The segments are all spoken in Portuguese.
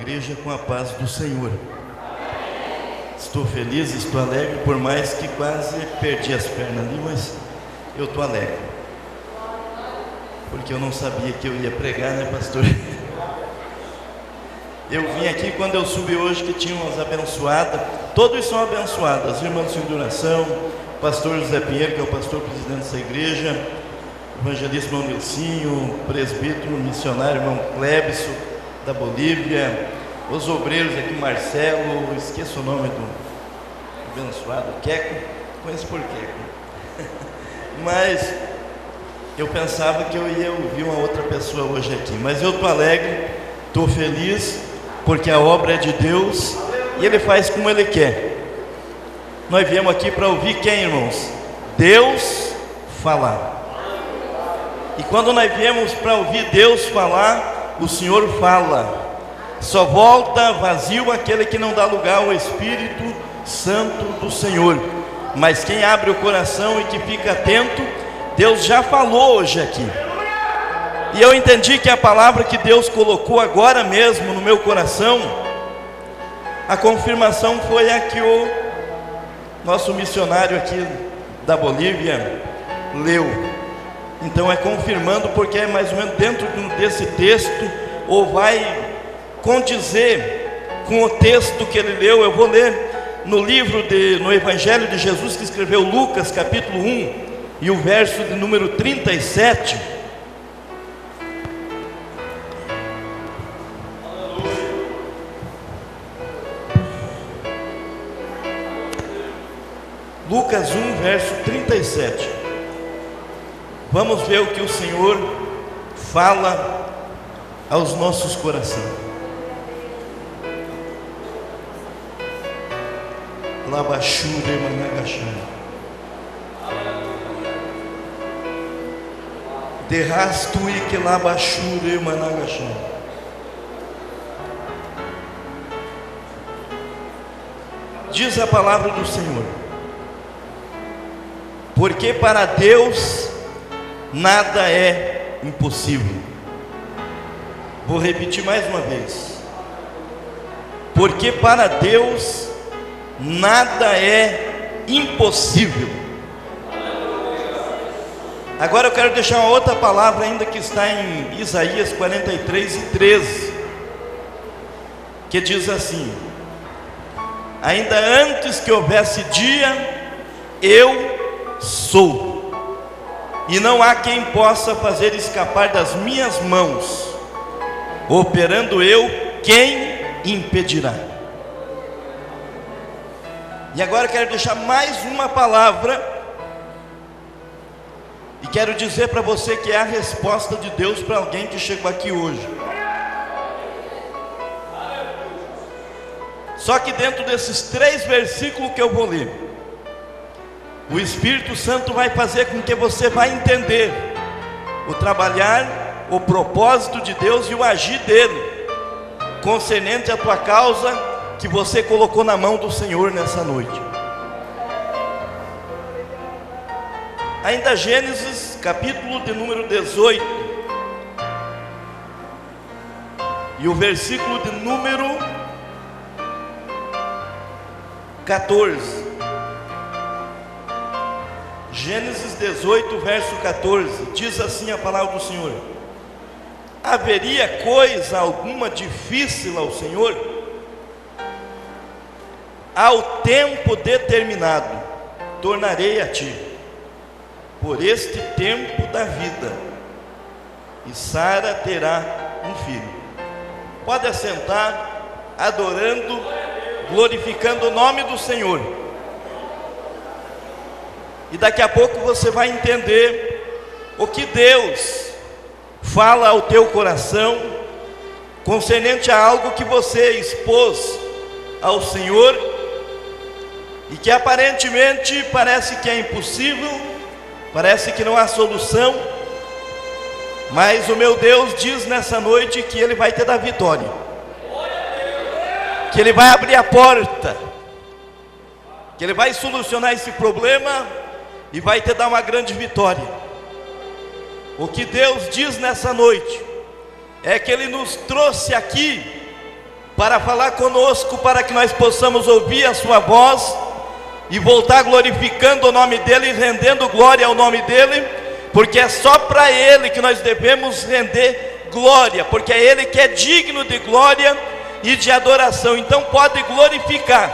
igreja com a paz do Senhor. Estou feliz, estou alegre, por mais que quase perdi as pernas ali, mas eu estou alegre, porque eu não sabia que eu ia pregar, né, pastor? Eu vim aqui quando eu subi hoje, que tinha umas abençoadas, todos são abençoados, as irmãs de oração, pastor José Pinheiro, que é o pastor presidente dessa igreja, evangelista irmão Nilcinho, presbítero, missionário irmão Clébison, da Bolívia, os obreiros aqui, Marcelo, esqueço o nome do abençoado, Queco, conheço por Queco, mas eu pensava que eu ia ouvir uma outra pessoa hoje aqui, mas eu estou alegre, estou feliz, porque a obra é de Deus, e Ele faz como Ele quer. Nós viemos aqui para ouvir quem, irmãos? Deus falar. E quando nós viemos para ouvir Deus falar, o Senhor fala. Só volta vazio aquele que não dá lugar ao Espírito Santo do Senhor. Mas quem abre o coração e que fica atento, Deus já falou hoje aqui. E eu entendi que a palavra que Deus colocou agora mesmo no meu coração, a confirmação foi a que o nosso missionário aqui da Bolívia leu. Então é confirmando, porque é mais ou menos dentro desse texto, ou vai condizer com o texto que ele leu. Eu vou ler no Evangelho de Jesus que escreveu Lucas, capítulo 1, e o verso de número 37. Lucas 1, verso 37. Vamos ver o que o Senhor fala aos nossos corações. Labachure managachai. Derrastui que labachure managachai. Diz a palavra do Senhor: porque para Deus nada é impossível. Vou repetir mais uma vez. Porque para Deus nada é impossível. Agora eu quero deixar uma outra palavra ainda que está em Isaías 43 e 13, que diz assim: ainda antes que houvesse dia, eu sou, e não há quem possa fazer escapar das minhas mãos. Operando eu, quem impedirá? E agora eu quero deixar mais uma palavra, e quero dizer para você que é a resposta de Deus para alguém que chegou aqui hoje. Só que dentro desses 3 versículos que eu vou ler, o Espírito Santo vai fazer com que você vai entender o trabalhar, o propósito de Deus e o agir dele, concernente à tua causa que você colocou na mão do Senhor nessa noite. Ainda Gênesis, capítulo de número 18, e o versículo de número 14. Gênesis 18, verso 14, diz assim a palavra do Senhor: haveria coisa alguma difícil ao Senhor? Ao tempo determinado tornarei a ti, por este tempo da vida, e Sara terá um filho. Pode assentar, adorando, glorificando o nome do Senhor. E daqui a pouco você vai entender o que Deus fala ao teu coração, concernente a algo que você expôs ao Senhor, e que aparentemente parece que é impossível, parece que não há solução, mas o meu Deus diz nessa noite que Ele vai te dar vitória, que Ele vai abrir a porta, que Ele vai solucionar esse problema e vai te dar uma grande vitória. O que Deus diz nessa noite é que Ele nos trouxe aqui para falar conosco, para que nós possamos ouvir a sua voz e voltar glorificando o nome dele e rendendo glória ao nome dele, porque é só para ele que nós devemos render glória, porque é ele que é digno de glória e de adoração. Então pode glorificar,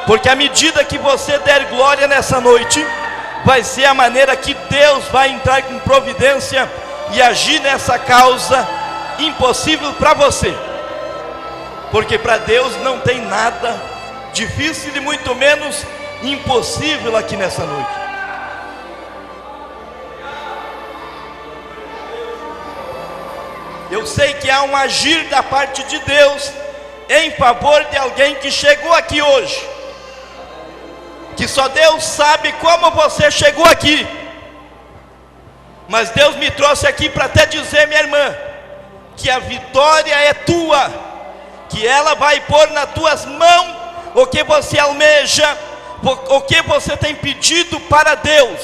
porque à medida que você der glória nessa noite, vai ser a maneira que Deus vai entrar com providência e agir nessa causa impossível para você, porque para Deus não tem nada difícil e muito menos impossível aqui nessa noite. Eu sei que há um agir da parte de Deus em favor de alguém que chegou aqui hoje, que só Deus sabe como você chegou aqui, mas Deus me trouxe aqui para até dizer, minha irmã, que a vitória é tua, que ela vai pôr nas tuas mãos o que você almeja, o que você tem pedido para Deus,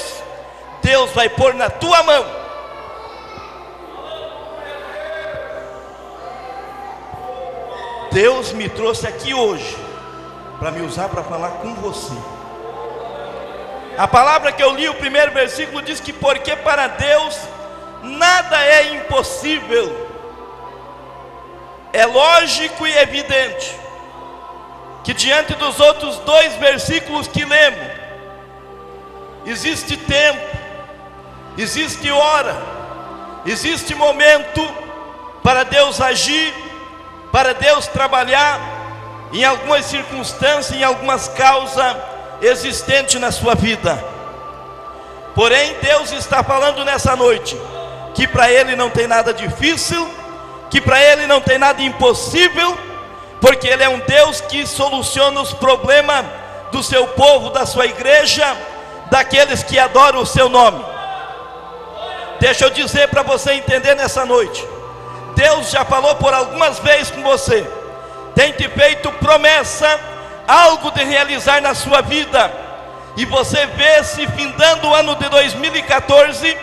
Deus vai pôr na tua mão. Deus me trouxe aqui hoje para me usar para falar com você. A palavra que eu li, o primeiro versículo, diz que porque para Deus nada é impossível. É lógico e evidente que diante dos outros dois versículos que lemos, existe tempo, existe hora, existe momento para Deus agir, para Deus trabalhar em algumas circunstâncias, em algumas causas existentes na sua vida. Porém, Deus está falando nessa noite que para Ele não tem nada difícil, que para Ele não tem nada impossível, porque Ele é um Deus que soluciona os problemas do seu povo, da sua igreja, daqueles que adoram o seu nome. Deixa eu dizer para você entender nessa noite, Deus já falou por algumas vezes com você, tem te feito promessa, algo de realizar na sua vida, e você vê se findando o ano de 2014,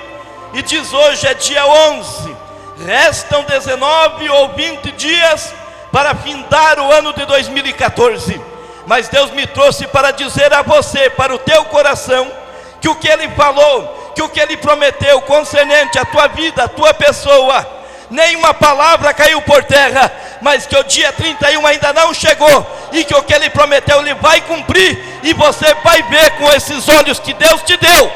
e diz hoje é dia 11, restam 19 ou 20 dias para findar o ano de 2014, mas Deus me trouxe para dizer a você, para o teu coração, que o que Ele falou, que o que Ele prometeu concernente à tua vida, à tua pessoa, nenhuma palavra caiu por terra, mas que o dia 31 ainda não chegou, e que o que Ele prometeu Ele vai cumprir, e você vai ver com esses olhos que Deus te deu.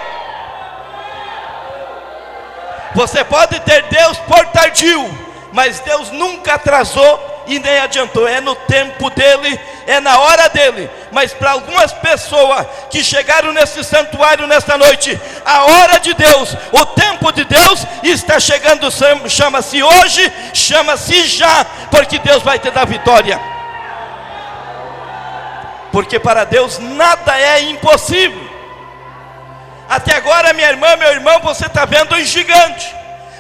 Você pode ter Deus por tardio, mas Deus nunca atrasou e nem adiantou, é no tempo dele, é na hora dele. Mas para algumas pessoas que chegaram nesse santuário nesta noite, a hora de Deus, o tempo de Deus está chegando, chama-se hoje, chama-se já, porque Deus vai te dar vitória, porque para Deus nada é impossível. Até agora, minha irmã, meu irmão, você está vendo os gigantes,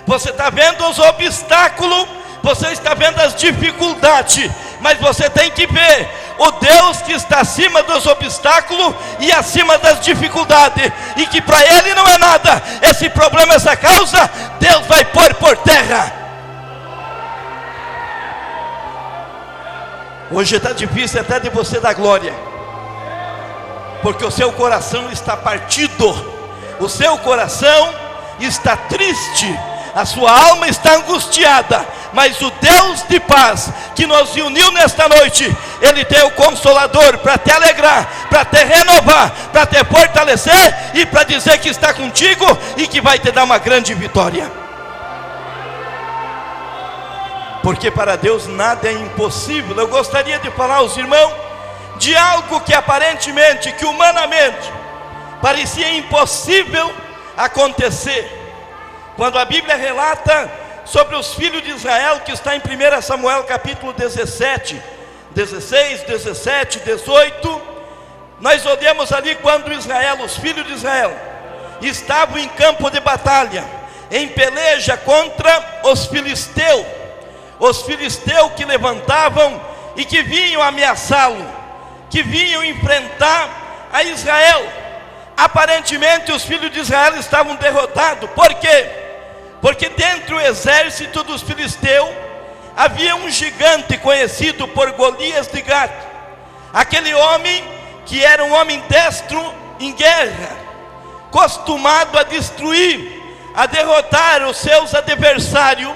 você está vendo os obstáculos, você está vendo as dificuldades, mas você tem que ver o Deus que está acima dos obstáculos e acima das dificuldades, e que para Ele não é nada, esse problema, essa causa, Deus vai pôr por terra. Hoje está difícil até de você dar glória, porque o seu coração está partido, o seu coração está triste, a sua alma está angustiada, mas o Deus de paz que nos uniu nesta noite, Ele tem o Consolador para te alegrar, para te renovar, para te fortalecer e para dizer que está contigo e que vai te dar uma grande vitória, porque para Deus nada é impossível. Eu gostaria de falar aos irmãos de algo que aparentemente, que humanamente parecia impossível acontecer, quando a Bíblia relata sobre os filhos de Israel, que está em 1 Samuel capítulo 17, 16, 17, 18, nós olhamos ali quando Israel, os filhos de Israel, estavam em campo de batalha, em peleja contra os filisteus que levantavam e que vinham ameaçá-lo, que vinham enfrentar a Israel. Aparentemente os filhos de Israel estavam derrotados. Por quê? Porque dentro do exército dos filisteus havia um gigante conhecido por Golias de Gat. Aquele homem que era um homem destro em guerra, acostumado a destruir, a derrotar os seus adversários.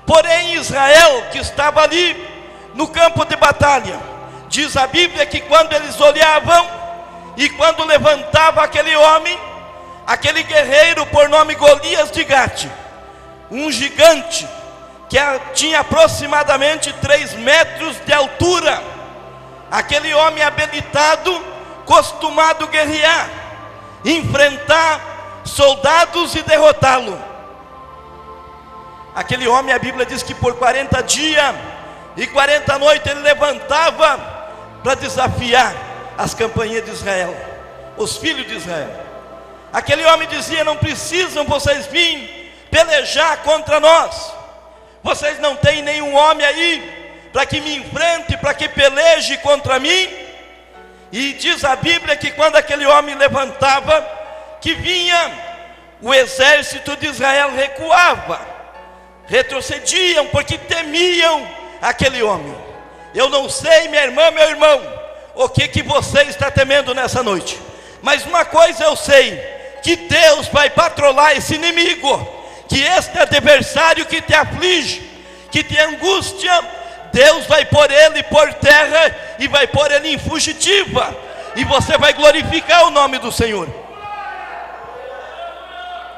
Porém Israel, que estava ali no campo de batalha, diz a Bíblia que quando eles olhavam e quando levantava aquele homem, aquele guerreiro por nome Golias de Gat, um gigante que tinha aproximadamente 3 metros de altura, aquele homem habilitado, acostumado a guerrear, enfrentar soldados e derrotá-lo. Aquele homem, a Bíblia diz que por 40 dias e 40 noites ele levantava para desafiar as campanhas de Israel, os filhos de Israel. Aquele homem dizia: não precisam vocês vir pelejar contra nós, vocês não têm nenhum homem aí para que me enfrente, para que peleje contra mim. E diz a Bíblia que quando aquele homem levantava, que vinha o exército de Israel recuava, retrocediam, porque temiam aquele homem. Eu não sei, minha irmã, meu irmão, o que você está temendo nessa noite, mas uma coisa eu sei, que Deus vai patrolar esse inimigo, que este adversário que te aflige, que te angústia, Deus vai pôr ele por terra e vai pôr ele em fugitiva, e você vai glorificar o nome do Senhor.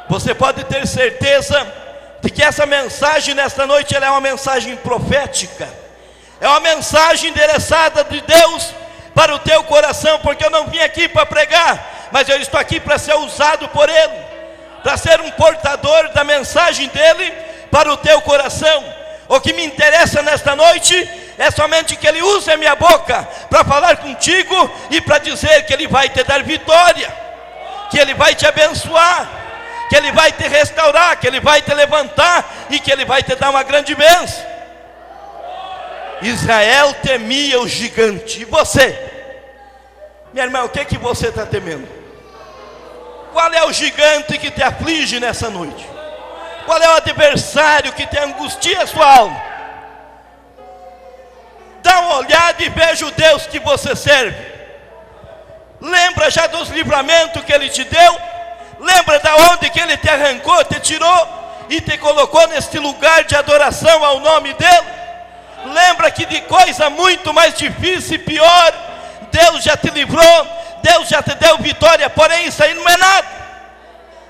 Você pode ter certeza de que essa mensagem nesta noite ela é uma mensagem profética, é uma mensagem endereçada de Deus para o teu coração, porque eu não vim aqui para pregar, mas eu estou aqui para ser usado por Ele, para ser um portador da mensagem dEle para o teu coração. O que me interessa nesta noite é somente que Ele use a minha boca para falar contigo e para dizer que Ele vai te dar vitória, que Ele vai te abençoar, que Ele vai te restaurar, que Ele vai te levantar e que Ele vai te dar uma grande bênção. Israel temia o gigante. E você, minha irmã, o que você está temendo? Qual é o gigante que te aflige nessa noite? Qual é o adversário que te angustia a sua alma? Dá uma olhada e veja o Deus que você serve. Lembra já dos livramentos que Ele te deu? Lembra da onde que Ele te arrancou, te tirou e te colocou neste lugar de adoração ao nome dEle? Lembra que de coisa muito mais difícil e pior, Deus já te livrou, Deus já te deu vitória. Porém isso aí não é nada,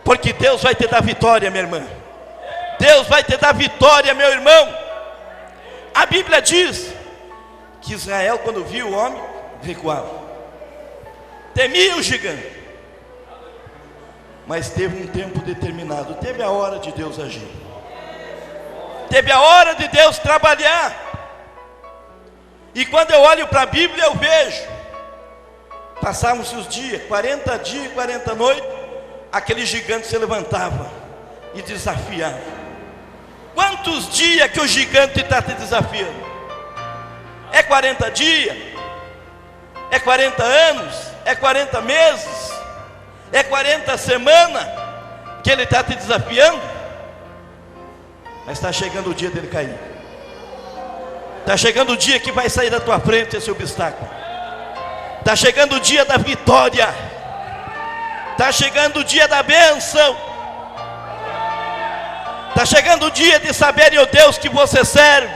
porque Deus vai te dar vitória, minha irmã. Deus vai te dar vitória, meu irmão. A Bíblia diz que Israel, quando viu o homem, recuava, temia o gigante. Mas teve um tempo determinado, teve a hora de Deus agir, teve a hora de Deus trabalhar. E quando eu olho para a Bíblia, eu vejo, passavam-se os dias, 40 dias e 40 noites, aquele gigante se levantava e desafiava. Quantos dias que o gigante está te desafiando? É 40 dias? É 40 anos? É 40 meses? É 40 semanas que ele está te desafiando? Mas está chegando o dia dele cair. Está chegando o dia que vai sair da tua frente esse obstáculo. Está chegando o dia da vitória. Está chegando o dia da bênção. Está chegando o dia de saberem o Deus que você serve,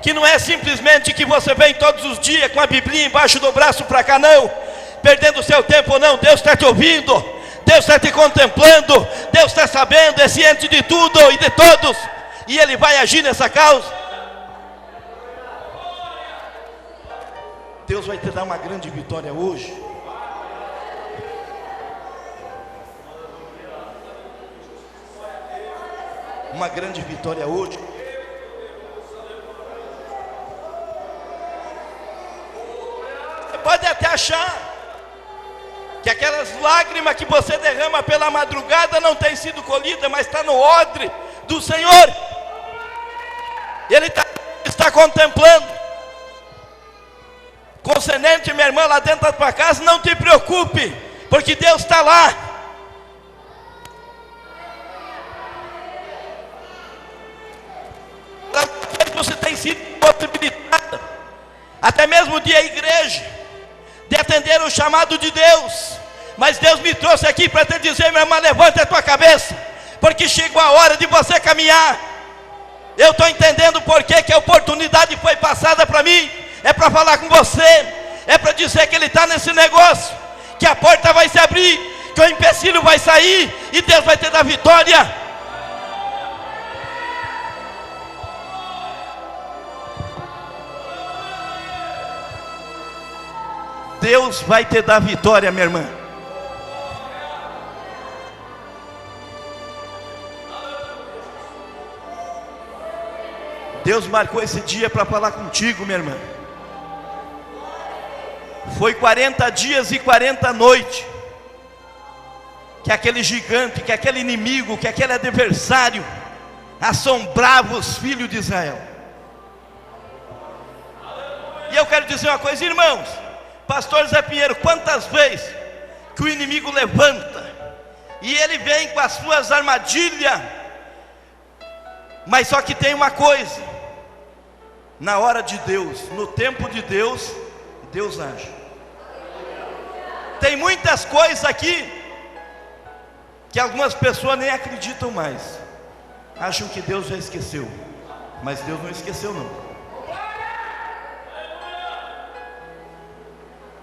que não é simplesmente que você vem todos os dias com a Bíblia embaixo do braço para cá, não, perdendo o seu tempo, não. Deus está te ouvindo, Deus está te contemplando, Deus está sabendo, é ciente de tudo e de todos, e Ele vai agir nessa causa. Deus vai te dar uma grande vitória hoje. Uma grande vitória hoje. Você pode até achar que aquelas lágrimas que você derrama pela madrugada não têm sido colhidas, mas está no odre do Senhor. Ele está contemplando. Concernente, minha irmã, lá dentro da tua casa, não te preocupe, porque Deus está lá. impossibilitada, até mesmo de a igreja, de atender o chamado de Deus. Mas Deus me trouxe aqui para te dizer, meu irmão, levanta a tua cabeça, porque chegou a hora de você caminhar. Eu estou entendendo por que a oportunidade foi passada para mim. É para falar com você, é para dizer que Ele está nesse negócio, que a porta vai se abrir, que o empecilho vai sair e Deus vai te dar vitória. Deus vai te dar vitória, minha irmã. Deus marcou esse dia para falar contigo, minha irmã. Foi 40 dias e 40 noites que aquele gigante, que aquele inimigo, que aquele adversário assombrava os filhos de Israel. E eu quero dizer uma coisa, irmãos. Pastor Zé Pinheiro, quantas vezes que o inimigo levanta e ele vem com as suas armadilhas, mas só que tem uma coisa: na hora de Deus, no tempo de Deus, Deus age. Tem muitas coisas aqui que algumas pessoas nem acreditam mais, acham que Deus já esqueceu, mas Deus não esqueceu não.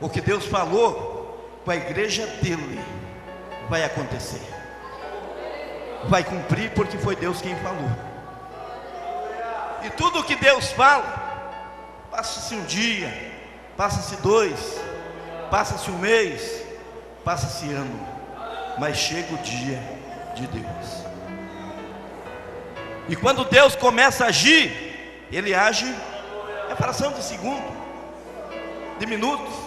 O que Deus falou com a igreja dele vai acontecer, vai cumprir, porque foi Deus quem falou. E tudo o que Deus fala, passa-se um dia, passa-se 2, passa-se um mês, passa-se ano, mas chega o dia de Deus. E quando Deus começa a agir, Ele age em fração de segundo, de minutos.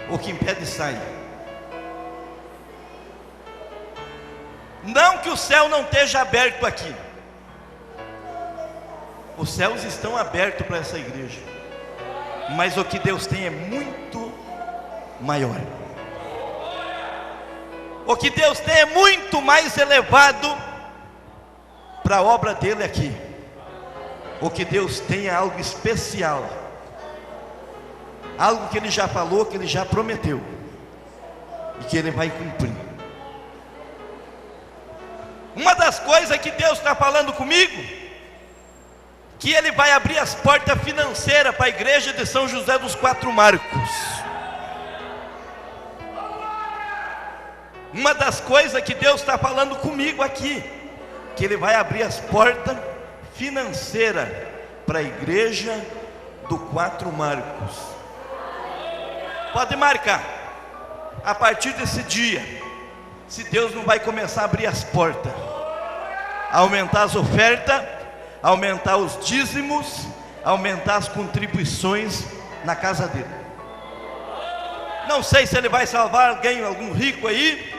O que impede sai. Não que o céu não esteja aberto aqui. Os céus estão abertos para essa igreja, mas o que Deus tem é muito maior. O que Deus tem é muito mais elevado para a obra dele aqui. O que Deus tem é algo especial, algo que Ele já falou, que Ele já prometeu e que Ele vai cumprir. Uma das coisas que Deus está falando comigo, que Ele vai abrir as portas financeiras para a igreja de São José dos Quatro Marcos. Uma das coisas que Deus está falando comigo aqui, que Ele vai abrir as portas financeiras para a igreja do Quatro Marcos. Pode marcar, a partir desse dia, se Deus não vai começar a abrir as portas, aumentar as ofertas, aumentar os dízimos, aumentar as contribuições na casa dele. Não sei se Ele vai salvar alguém, algum rico aí,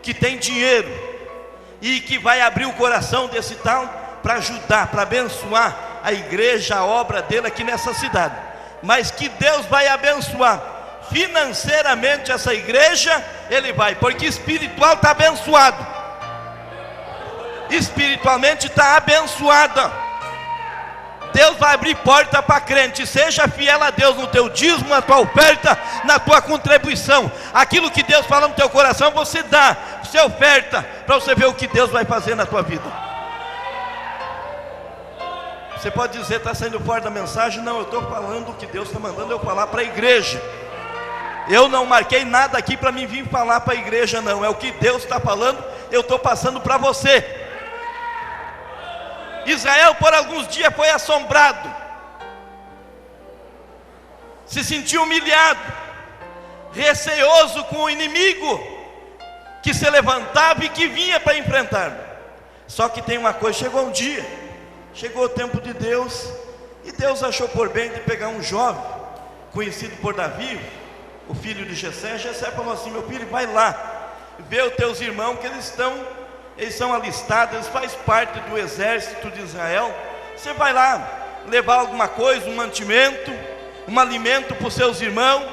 que tem dinheiro, e que vai abrir o coração desse tal, para ajudar, para abençoar a igreja, a obra dele aqui nessa cidade. Mas que Deus vai abençoar financeiramente essa igreja, Ele vai, porque espiritual está abençoado, espiritualmente está abençoada. Deus vai abrir porta para crente. Seja fiel a Deus no teu dízimo, na tua oferta, na tua contribuição. Aquilo que Deus fala no teu coração, você dá, você oferta, para você ver o que Deus vai fazer na tua vida. Você pode dizer, está saindo fora da mensagem? Não, eu estou falando o que Deus está mandando eu falar para a igreja. Eu não marquei nada aqui para mim vir falar para a igreja, não. É o que Deus está falando, eu estou passando para você. Israel por alguns dias foi assombrado, se sentiu humilhado, receoso com o inimigo que se levantava e que vinha para enfrentar. Só que tem uma coisa, chegou um dia, chegou o tempo de Deus, e Deus achou por bem de pegar um jovem, conhecido por Davi, o filho de Jessé. Jessé falou assim: meu filho, vai lá, vê os teus irmãos, que eles são alistados, eles fazem parte do exército de Israel. Você vai lá, levar alguma coisa, um mantimento, um alimento para os seus irmãos,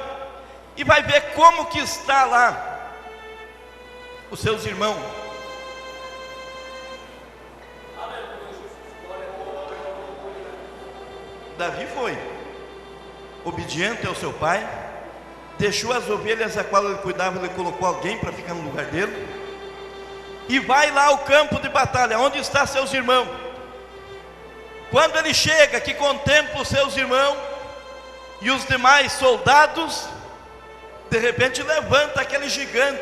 e vai ver como que está lá os seus irmãos. Davi foi obediente ao seu pai, deixou as ovelhas a qual ele cuidava, ele colocou alguém para ficar no lugar dele, e vai lá ao campo de batalha, onde estão seus irmãos. Quando ele chega, que contempla os seus irmãos e os demais soldados, de repente levanta aquele gigante,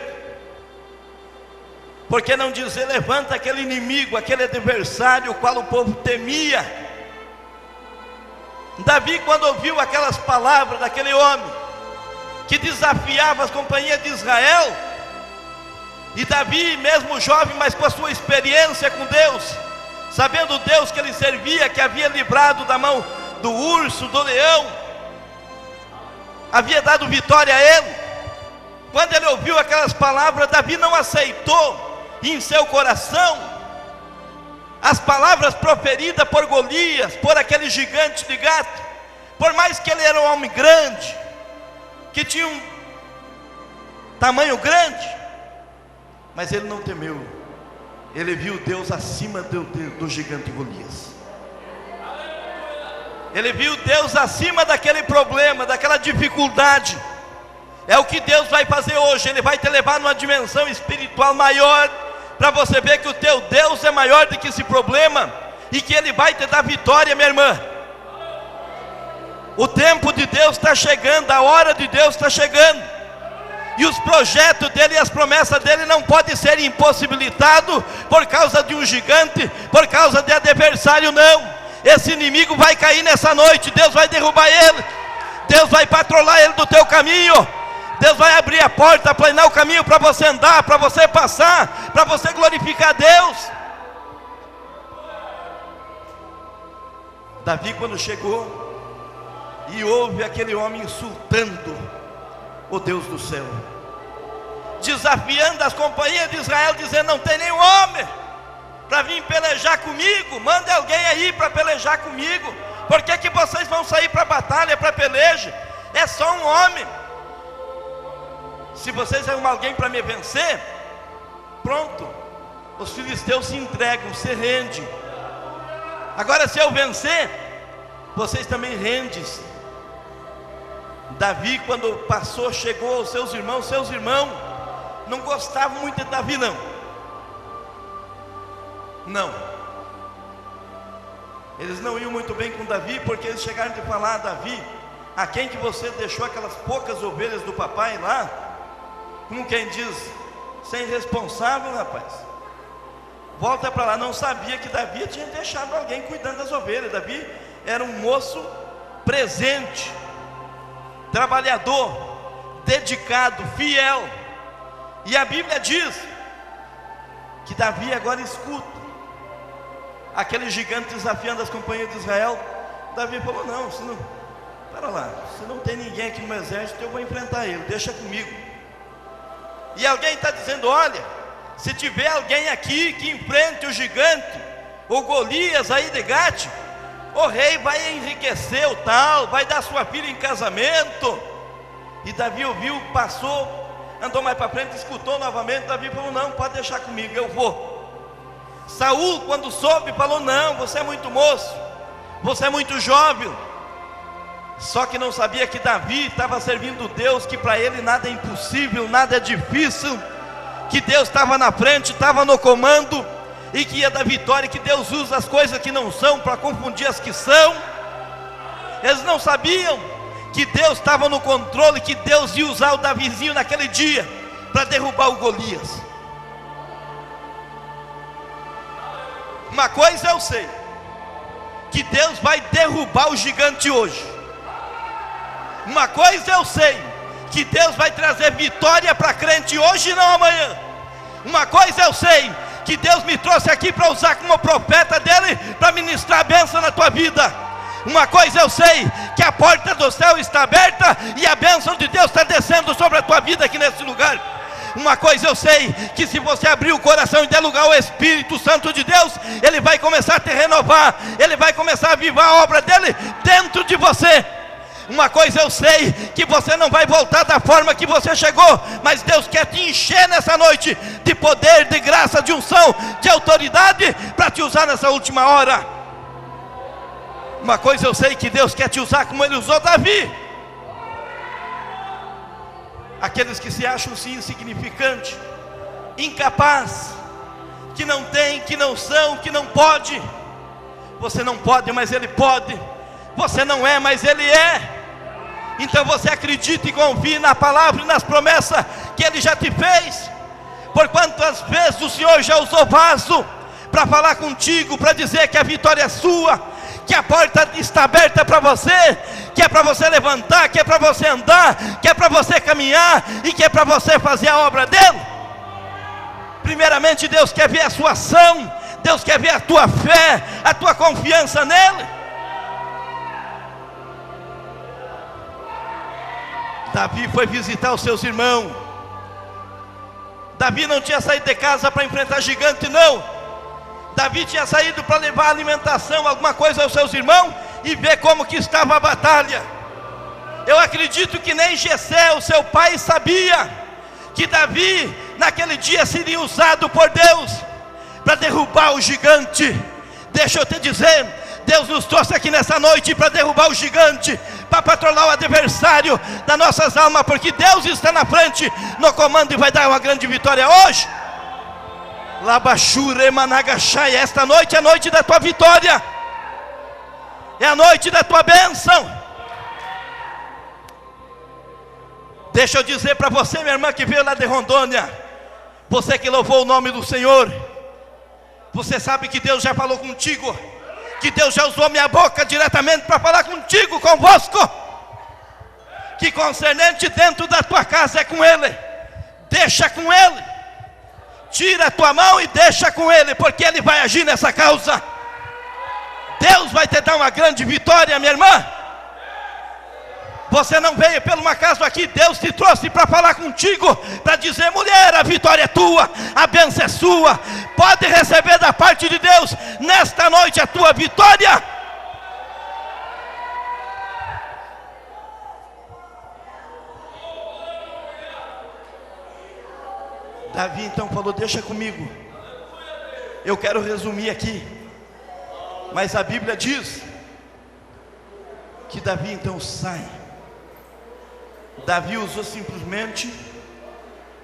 por que não dizer, levanta aquele inimigo, aquele adversário, o qual o povo temia. Davi, quando ouviu aquelas palavras daquele homem, que desafiava as companhias de Israel, e Davi, mesmo jovem, mas com a sua experiência com Deus, sabendo o Deus que ele servia, que havia livrado da mão do urso, do leão, havia dado vitória a ele. Quando ele ouviu aquelas palavras, Davi não aceitou em seu coração as palavras proferidas por Golias, por aquele gigante de Gato. Por mais que ele era um homem grande, que tinha um tamanho grande, mas ele não temeu. Ele viu Deus acima do gigante Golias. Ele viu Deus acima daquele problema, daquela dificuldade. É o que Deus vai fazer hoje. Ele vai te levar numa dimensão espiritual maior, para você ver que o teu Deus é maior do que esse problema, e que Ele vai te dar vitória, minha irmã. O tempo de Deus está chegando, a hora de Deus está chegando, e os projetos dEle e as promessas dEle não podem ser impossibilitados por causa de um gigante, por causa de adversário, não. Esse inimigo vai cair nessa noite, Deus vai derrubar ele, Deus vai patrolar ele do teu caminho, Deus vai abrir a porta, aplanar o caminho para você andar, para você passar, para você glorificar Deus. Davi, quando chegou e ouve aquele homem insultando o Deus do céu, desafiando as companhias de Israel, dizendo: não tem nenhum homem para vir pelejar comigo, manda alguém aí para pelejar comigo. Por que vocês vão sair para a batalha, para a peleja? É só um homem. Se vocês arrumam alguém para me vencer, pronto, os filisteus se entregam, se rendem. Agora, se eu vencer, vocês também rendem-se. Davi, quando passou, chegou aos seus irmãos não gostavam muito de Davi, não, eles não iam muito bem com Davi, porque eles chegaram de falar: Davi, a quem que você deixou aquelas poucas ovelhas do papai lá? Como quem diz, você é irresponsável, rapaz, volta para lá. Não sabia que Davi tinha deixado alguém cuidando das ovelhas. Davi era um moço presente, trabalhador, dedicado, fiel. E a Bíblia diz que Davi agora escuta aquele gigante desafiando as companhias de Israel. Davi falou: não, para lá, se não tem ninguém aqui no meu exército, eu vou enfrentar ele, deixa comigo. E alguém está dizendo: olha, se tiver alguém aqui que enfrente o gigante, o Golias aí de Gate, o rei vai enriquecer o tal, vai dar sua filha em casamento. E Davi ouviu, passou, andou mais para frente, escutou novamente. Davi falou: não, pode deixar comigo, eu vou. Saul, quando soube, falou: não, você é muito moço, você é muito jovem. Só que não sabia que Davi estava servindo Deus, que para ele nada é impossível, nada é difícil, que Deus estava na frente, estava no comando, e que ia dar vitória, que Deus usa as coisas que não são para confundir as que são. Eles não sabiam que Deus estava no controle, que Deus ia usar o Davizinho naquele dia para derrubar o Golias. Uma coisa eu sei, que Deus vai derrubar o gigante hoje. Uma coisa eu sei, que Deus vai trazer vitória para crente hoje e não amanhã. Uma coisa eu sei, que Deus me trouxe aqui para usar como profeta dele, para ministrar a bênção na tua vida. Uma coisa eu sei, que a porta do céu está aberta e a bênção de Deus está descendo sobre a tua vida aqui nesse lugar. Uma coisa eu sei, que se você abrir o coração e der lugar ao Espírito Santo de Deus, Ele vai começar a te renovar, Ele vai começar a avivar a obra dele dentro de você. Uma coisa eu sei, que você não vai voltar da forma que você chegou, mas Deus quer te encher nessa noite de poder, de graça, de unção, de autoridade, para te usar nessa última hora. Uma coisa eu sei, que Deus quer te usar como Ele usou Davi. Aqueles que se acham sim insignificantes, incapazes, que não tem, que não são, que não pode. Você não pode, mas Ele pode. Você não é, mas Ele é. Então você acredita e confie na palavra e nas promessas que Ele já te fez. Por quantas vezes o Senhor já usou vaso para falar contigo, para dizer que a vitória é sua, que a porta está aberta para você, que é para você levantar, que é para você andar, que é para você caminhar e que é para você fazer a obra dele. Primeiramente Deus quer ver a sua ação, Deus quer ver a tua fé, a tua confiança nele. Davi foi visitar os seus irmãos. Davi não tinha saído de casa para enfrentar gigante, não. Davi tinha saído para levar alimentação, alguma coisa aos seus irmãos e ver como que estava a batalha. Eu acredito que nem Jessé, o seu pai, sabia que Davi naquele dia seria usado por Deus para derrubar o gigante. Deixa eu te dizer, Deus nos trouxe aqui nessa noite para derrubar o gigante, para patrolar o adversário das nossas almas, porque Deus está na frente, no comando, e vai dar uma grande vitória hoje. Labachure Managachai, esta noite é a noite da tua vitória, é a noite da tua bênção. Deixa eu dizer para você, minha irmã, que veio lá de Rondônia, você que louvou o nome do Senhor, você sabe que Deus já falou contigo, que Deus já usou minha boca diretamente para falar contigo, convosco, que concernente dentro da tua casa é com Ele. Deixa com Ele, tira a tua mão e deixa com Ele, porque Ele vai agir nessa causa. Deus vai te dar uma grande vitória, minha irmã. Você não veio pelo um acaso aqui, Deus te trouxe para falar contigo, para dizer: mulher, a vitória é tua, a bênção é sua, pode receber da parte de Deus, nesta noite, a tua vitória. Davi então falou: deixa comigo, eu quero resumir aqui, mas a Bíblia diz que Davi então sai. Davi usou simplesmente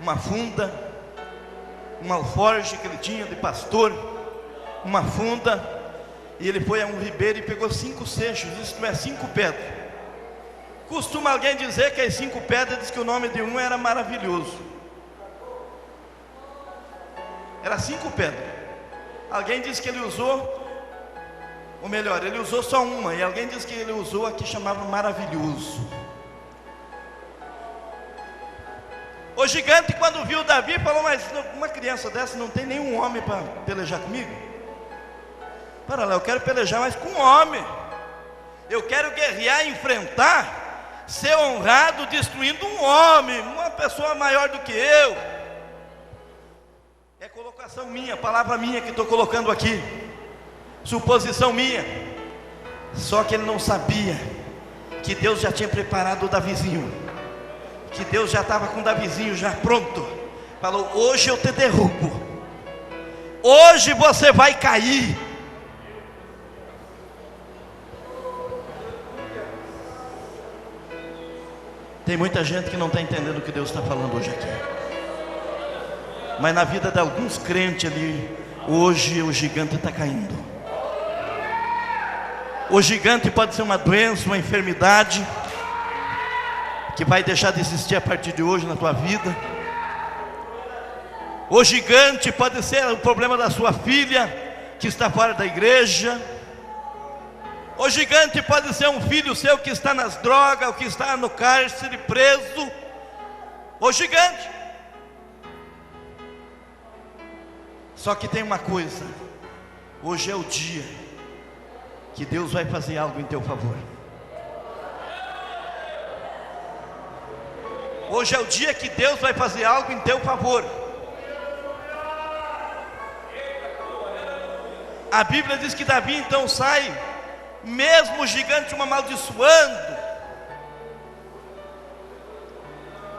uma funda, um alforje que ele tinha de pastor, uma funda, e ele foi a um ribeiro e pegou 5 seixos, isto é, 5 pedras. Costuma alguém dizer que as 5 pedras, diz que o nome de um era maravilhoso. Era 5 pedras. Alguém diz que ele usou, ou melhor, ele usou só uma, e alguém diz que ele usou a que chamava maravilhoso. O gigante, quando viu Davi, falou: mas uma criança dessa não tem nenhum homem para pelejar comigo? Para lá, eu quero pelejar, mas com um homem. Eu quero guerrear, enfrentar, ser honrado destruindo um homem, uma pessoa maior do que eu. É colocação minha, palavra minha que estou colocando aqui, suposição minha. Só que ele não sabia que Deus já tinha preparado o Davizinho, que Deus já estava com o Davizinho já pronto. Falou: hoje eu te derrubo, hoje você vai cair. Tem muita gente que não está entendendo o que Deus está falando hoje aqui, mas na vida de alguns crentes ali, hoje o gigante está caindo. O gigante pode ser uma doença, uma enfermidade, que vai deixar de existir a partir de hoje na tua vida. O gigante pode ser o problema da sua filha, que está fora da igreja. O gigante pode ser um filho seu que está nas drogas, ou que está no cárcere, preso. O gigante. Só que tem uma coisa: hoje é o dia que Deus vai fazer algo em teu favor. Hoje é o dia que Deus vai fazer algo em teu favor. A Bíblia diz que Davi então sai, mesmo o gigante o amaldiçoando,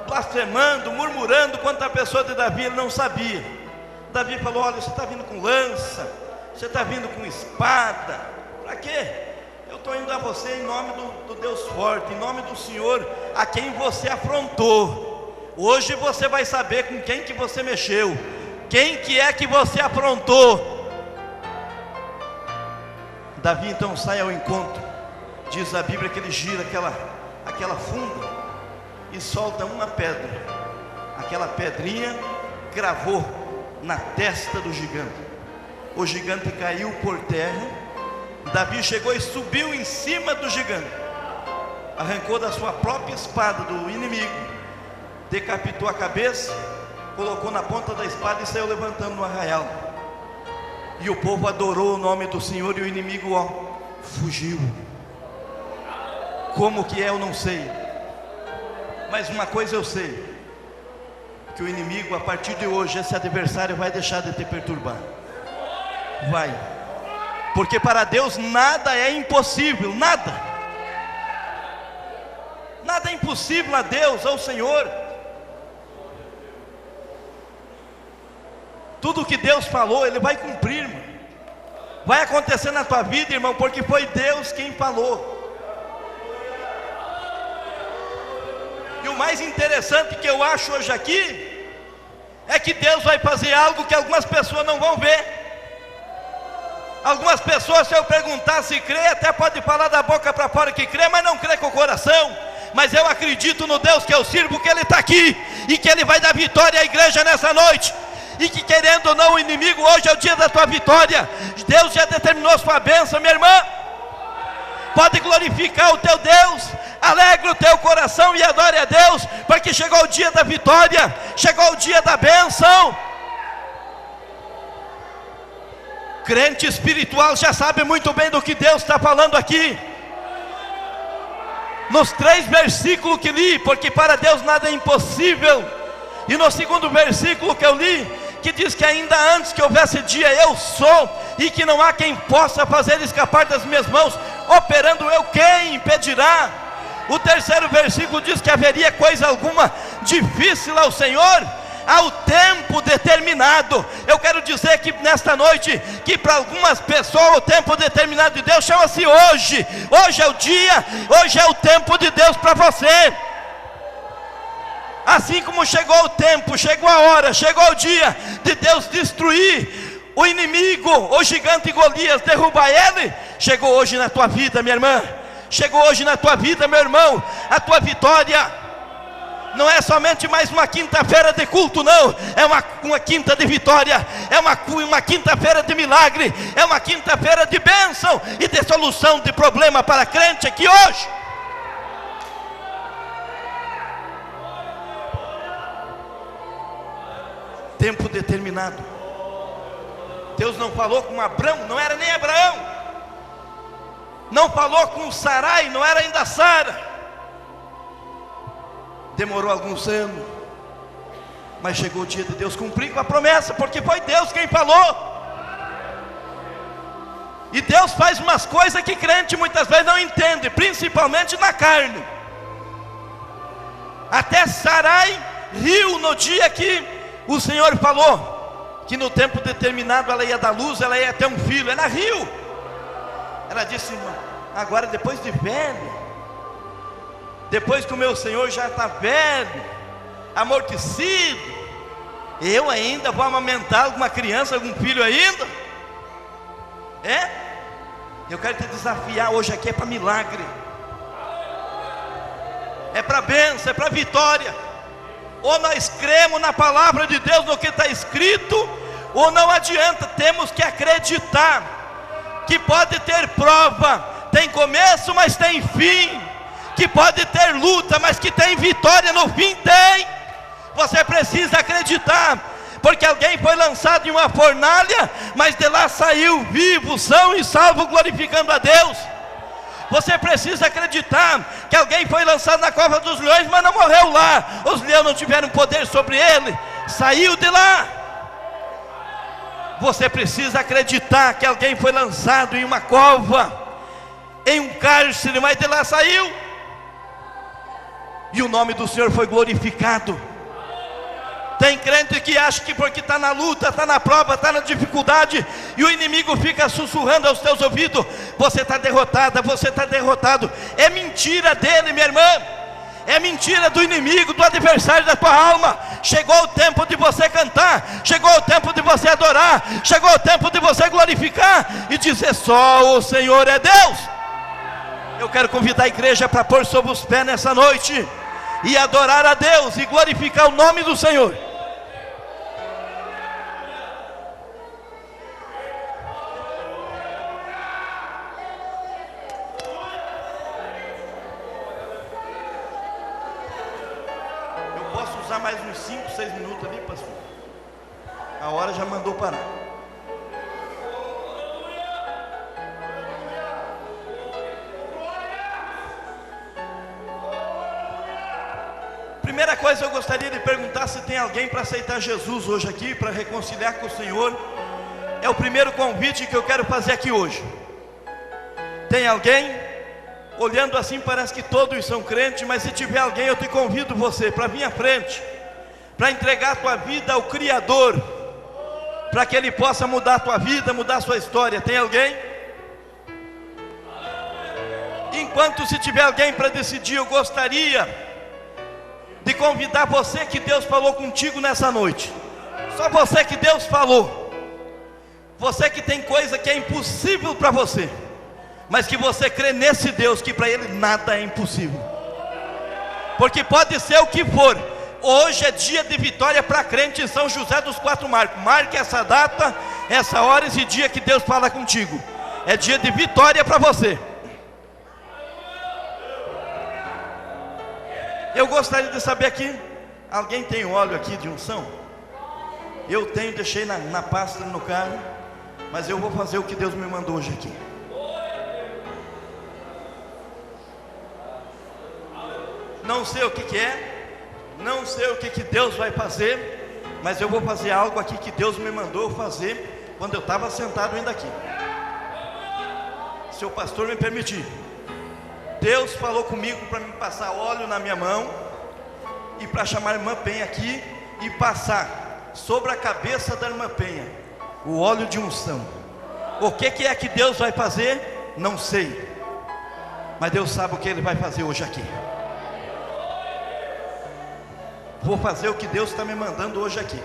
blasfemando, murmurando contra a pessoa de Davi. Ele não sabia. Davi falou: olha, você está vindo com lança, você está vindo com espada, para quê? Eu estou indo a você em nome do Deus forte, em nome do Senhor, a quem você afrontou. Hoje você vai saber com quem que você mexeu, quem que é que você afrontou. Davi então sai ao encontro. Diz a Bíblia que ele gira aquela funda e solta uma pedra. Aquela pedrinha cravou na testa do gigante. O gigante caiu por terra. Davi chegou e subiu em cima do gigante, arrancou da sua própria espada do inimigo, decapitou a cabeça, colocou na ponta da espada e saiu levantando no arraial. E o povo adorou o nome do Senhor, e o inimigo fugiu. Como que é, eu não sei, mas uma coisa eu sei, que o inimigo, a partir de hoje, esse adversário vai deixar de te perturbar. Vai. Porque para Deus nada é impossível, nada é impossível a Deus, ao Senhor. Tudo que Deus falou, Ele vai cumprir, irmão. Vai acontecer na tua vida, irmão, porque foi Deus quem falou. E o mais interessante que eu acho hoje aqui é que Deus vai fazer algo que algumas pessoas não vão ver. Algumas pessoas, se eu perguntar se crê, até pode falar da boca para fora que crê, mas não crê com o coração. Mas eu acredito no Deus que eu sirvo, que Ele está aqui, e que Ele vai dar vitória à igreja nessa noite. E que, querendo ou não, o inimigo, hoje é o dia da tua vitória. Deus já determinou a sua bênção, minha irmã. Pode glorificar o teu Deus, alegre o teu coração e adore a Deus, porque chegou o dia da vitória, chegou o dia da bênção. Crente espiritual já sabe muito bem do que Deus está falando aqui. Nos 3 versículos que li, porque para Deus nada é impossível. E no 2º versículo que eu li, que diz que ainda antes que houvesse dia eu sou, e que não há quem possa fazer escapar das minhas mãos. Operando eu, quem impedirá? O 3º versículo diz que haveria coisa alguma difícil ao Senhor, ao tempo determinado. Eu quero dizer que nesta noite, que para algumas pessoas o tempo determinado de Deus chama-se hoje. Hoje é o dia, hoje é o tempo de Deus para você. Assim como chegou o tempo, chegou a hora, chegou o dia de Deus destruir o inimigo, o gigante Golias, derrubar ele, chegou hoje na tua vida, minha irmã. Chegou hoje na tua vida, meu irmão. A tua vitória não é somente mais uma quinta-feira de culto, não. É uma quinta de vitória. É uma quinta-feira de milagre. É uma quinta-feira de bênção e de solução de problema para crente aqui hoje. Tempo determinado. Deus não falou com Abrão, não era nem Abraão. Não falou com Sarai, não era ainda Sara. Demorou alguns anos, mas chegou o dia de Deus cumprir com a promessa, porque foi Deus quem falou. E Deus faz umas coisas que crente muitas vezes não entende, principalmente na carne. Até Sarai riu no dia que o Senhor falou que no tempo determinado ela ia dar luz, ela ia ter um filho. Ela riu. Ela disse: agora, depois de velho, depois que o meu Senhor já está velho, amortecido, eu ainda vou amamentar alguma criança, algum filho ainda? Eu quero te desafiar hoje aqui, é para milagre, é para bênção, é para vitória. Ou nós cremos na palavra de Deus, no que está escrito, ou não adianta. Temos que acreditar que pode ter prova, tem começo mas tem fim, que pode ter luta mas que tem vitória no fim. Tem. Você precisa acreditar, porque alguém foi lançado em uma fornalha, mas de lá saiu vivo, são e salvo, glorificando a Deus. Você precisa acreditar que alguém foi lançado na cova dos leões, mas não morreu lá. Os leões não tiveram poder sobre ele, saiu de lá. Você precisa acreditar que alguém foi lançado em uma cova, em um cárcere, mas de lá saiu, e o nome do Senhor foi glorificado. Tem crente que acha que porque está na luta, está na prova, está na dificuldade, e o inimigo fica sussurrando aos teus ouvidos: você está derrotada, você está derrotado. É mentira dele, minha irmã. É mentira do inimigo, do adversário da tua alma. Chegou o tempo de você cantar, chegou o tempo de você adorar, chegou o tempo de você glorificar e dizer: só o Senhor é Deus. Eu quero convidar a igreja para pôr sobre os pés nessa noite e adorar a Deus e glorificar o nome do Senhor. Mais uns 5, 6 minutos ali, pastor. A hora já mandou parar. Primeira coisa, eu gostaria de perguntar se tem alguém para aceitar Jesus hoje aqui, para reconciliar com o Senhor. É o primeiro convite que eu quero fazer aqui hoje. Tem alguém? Olhando assim parece que todos são crentes, mas se tiver alguém, eu te convido você para vir à frente, para entregar a tua vida ao Criador, para que Ele possa mudar a tua vida, mudar a sua história. Tem alguém? Enquanto se tiver alguém para decidir, eu gostaria de convidar você que Deus falou contigo nessa noite. Só você que Deus falou. Você que tem coisa que é impossível para você, mas que você crê nesse Deus, que para Ele nada é impossível. Porque pode ser o que for. Hoje é dia de vitória para crente em São José dos Quatro Marcos. Marque essa data, essa hora, esse dia que Deus fala contigo. É dia de vitória para você. Eu gostaria de saber aqui, alguém tem óleo aqui de unção? Eu tenho, deixei na pasta no carro, mas eu vou fazer o que Deus me mandou hoje aqui. Não sei o que é, não sei o que Deus vai fazer, mas eu vou fazer algo aqui que Deus me mandou fazer quando eu estava sentado ainda aqui. Se o pastor me permitir, Deus falou comigo para me passar óleo na minha mão e para chamar a irmã Penha aqui e passar sobre a cabeça da irmã Penha o óleo de unção. O que é que Deus vai fazer? Não sei, mas Deus sabe o que Ele vai fazer hoje aqui. Vou fazer o que Deus está me mandando hoje aqui.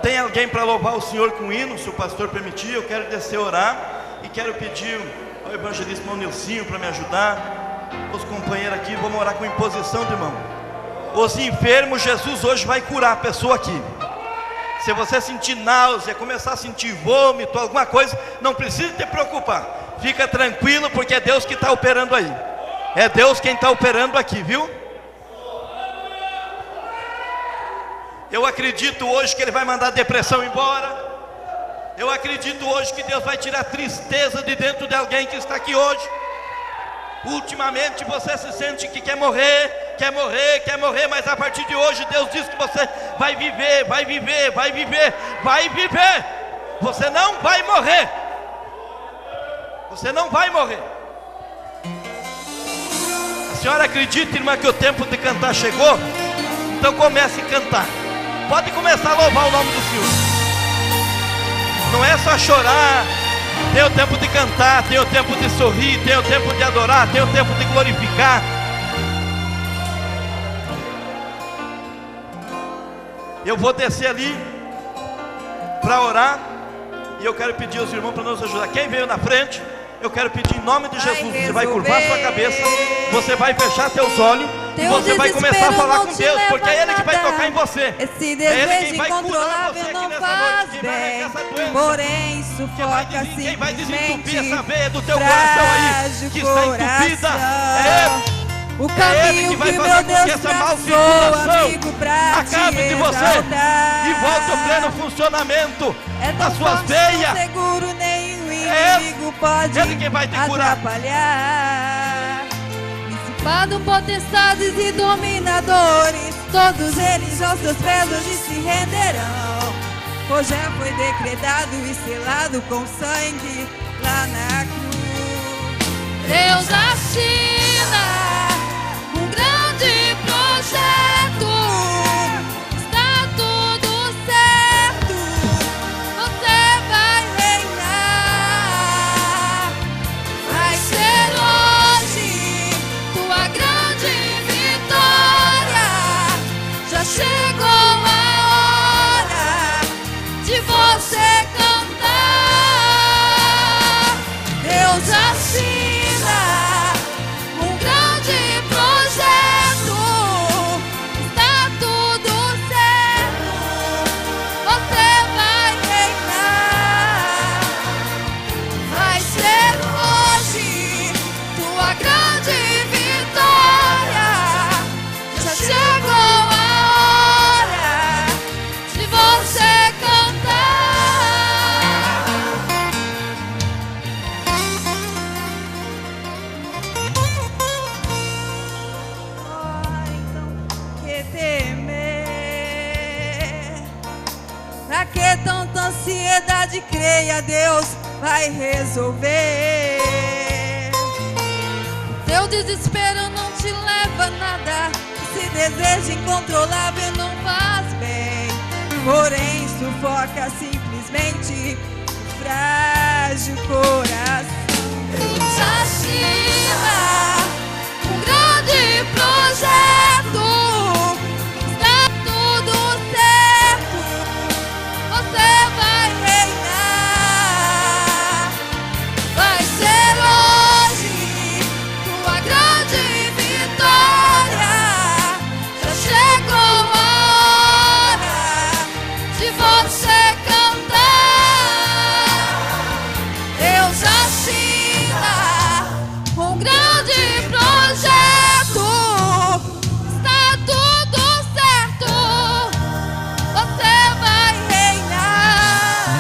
Tem alguém para louvar o Senhor com hino? Se o pastor permitir, eu quero descer a orar e quero pedir ao evangelista Nilcinho para me ajudar. Os companheiros aqui, vamos orar com imposição de mão. Os enfermos, Jesus hoje vai curar a pessoa aqui. Se você sentir náusea, começar a sentir vômito, alguma coisa, não precisa te preocupar. Fica tranquilo, porque é Deus que está operando aí. É Deus quem está operando aqui, viu? Eu acredito hoje que Ele vai mandar a depressão embora. Eu acredito hoje que Deus vai tirar a tristeza de dentro de alguém que está aqui hoje. Ultimamente você se sente que quer morrer, quer morrer, quer morrer, mas a partir de hoje Deus diz que você vai viver, vai viver, vai viver, vai viver. Você não vai morrer. Você não vai morrer. A senhora acredita, irmã, que o tempo de cantar chegou? Então comece a cantar. Pode começar a louvar o nome do Senhor. Não é só chorar. Tem o tempo de cantar, tem o tempo de sorrir, tem o tempo de adorar, tem o tempo de glorificar. Eu vou descer ali para orar e eu quero pedir aos irmãos para nos ajudar. Quem veio na frente, eu quero pedir em nome de Jesus. Você vai curvar sua cabeça, você vai fechar seus olhos e você vai começar a falar com Deus, porque é Ele que vai tocar em você. Esse É Ele desejo quem vai curar você incontrolável aqui não nessa faz noite. Quem vai bem, arrancar essa doença, porém sufoca quem vai desentupir simplesmente essa veia do teu coração aí, frágil que está entupida. O É Ele caminho que vai que fazer meu com que Deus essa traçou, malcirculação amigo, pra acabe te de você exaltar. e volte ao pleno funcionamento É das tão suas forte, tão veias. seguro, nem o É inimigo pode Ele quem vai te curar. atrapalhar. Principado, potestades e dominadores, todos eles aos seus pés hoje se renderão. Pois já foi decretado e selado com sangue, lá na cruz. Deus assina um grande projeto. Está tudo certo. Você vai reinar. Vai ser hoje tua grande vitória. Já chegou a hora de você cantar. Deus assina um grande projeto. Está tudo certo. Você vai reinar. Vai ser hoje tua grande vitória. Já chegou a hora de você cantar. Então, que temer? Pra que tanta ansiedade? Creia, Deus vai resolver. Teu desespero não te leva a nada. Esse desejo incontrolável não faz bem, porém sufoca simplesmente o frágil coração. Deus assina um grande projeto. Está tudo certo. Você vai reinar. Vai ser hoje tua grande vitória. Já chegou a hora de você cantar. Deus assina um grande projeto. Está tudo certo. Você vai reinar.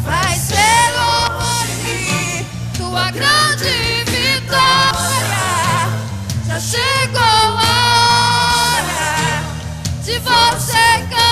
Vai ser hoje tua grande vitória. Já chegou a hora de você cantar.